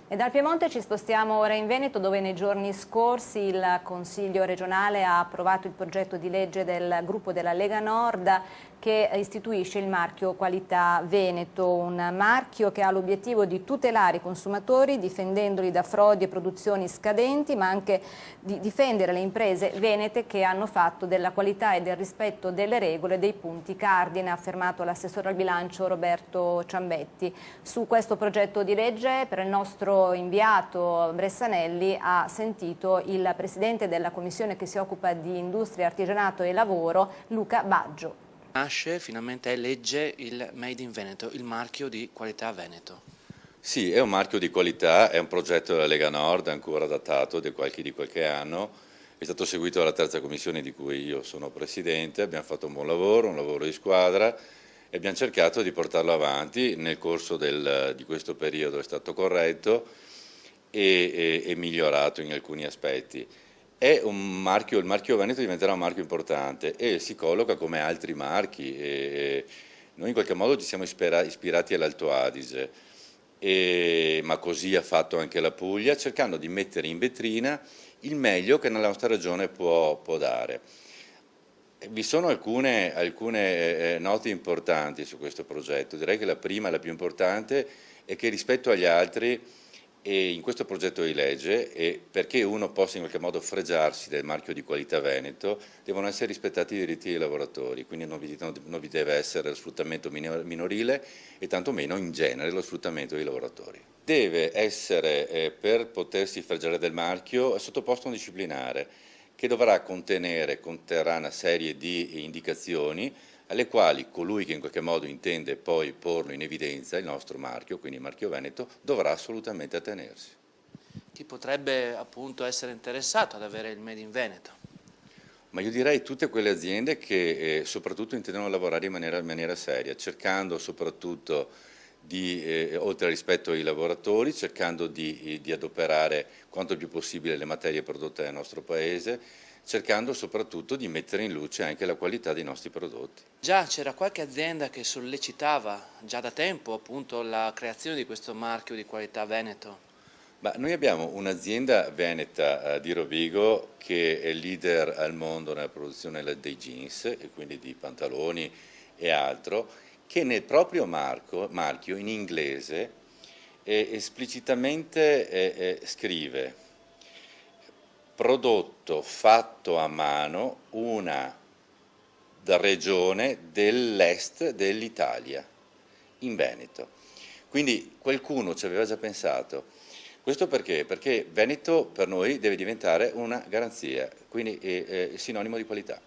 E dal Piemonte ci spostiamo ora in Veneto, dove nei giorni scorsi il Consiglio regionale ha approvato il progetto di legge del gruppo della Lega Nord che istituisce il marchio Qualità Veneto, un marchio che ha l'obiettivo di tutelare i consumatori difendendoli da frodi e produzioni scadenti, ma anche di difendere le imprese venete che hanno fatto della qualità e del rispetto delle regole dei punti cardine, ha affermato l'assessore al bilancio Roberto Ciambetti. Su questo progetto di legge per il nostro inviato Bressanelli ha sentito il presidente della commissione che si occupa di industria, artigianato e lavoro, Luca Baggio. Nasce, finalmente è legge, il Made in Veneto, il marchio di Qualità Veneto. Sì, è un marchio di qualità, è un progetto della Lega Nord ancora datato di qualche anno, è stato seguito dalla terza commissione di cui io sono presidente, abbiamo fatto un buon lavoro, un lavoro di squadra e abbiamo cercato di portarlo avanti. Nel corso di questo periodo è stato corretto e migliorato in alcuni aspetti. È un marchio, il marchio Veneto diventerà un marchio importante e si colloca come altri marchi. Noi in qualche modo ci siamo ispirati all'Alto Adige, ma così ha fatto anche la Puglia, cercando di mettere in vetrina il meglio che nella nostra regione può dare. Vi sono alcune note importanti su questo progetto. Direi che la prima, la più importante, è che rispetto agli altri e in questo progetto di legge, e perché uno possa in qualche modo fregiarsi del marchio di Qualità Veneto, devono essere rispettati i diritti dei lavoratori, quindi non vi deve essere lo sfruttamento minorile e tantomeno in genere lo sfruttamento dei lavoratori. Deve essere, per potersi fregiare del marchio, sottoposto a un disciplinare che conterrà una serie di indicazioni alle quali colui che in qualche modo intende poi porlo in evidenza, il nostro marchio, quindi il marchio Veneto, dovrà assolutamente attenersi. Chi potrebbe appunto essere interessato ad avere il Made in Veneto? Ma io direi tutte quelle aziende che soprattutto intendono lavorare in maniera seria, cercando soprattutto oltre al rispetto ai lavoratori, cercando di adoperare quanto più possibile le materie prodotte nel nostro Paese, cercando soprattutto di mettere in luce anche la qualità dei nostri prodotti. Già c'era qualche azienda che sollecitava già da tempo appunto la creazione di questo marchio di Qualità Veneto. Ma noi abbiamo un'azienda veneta di Rovigo che è leader al mondo nella produzione dei jeans e quindi di pantaloni e altro, che nel proprio marchio in inglese esplicitamente scrive prodotto fatto a mano una regione dell'est dell'Italia, in Veneto. Quindi qualcuno ci aveva già pensato. Questo perché? Perché Veneto per noi deve diventare una garanzia, quindi è sinonimo di qualità.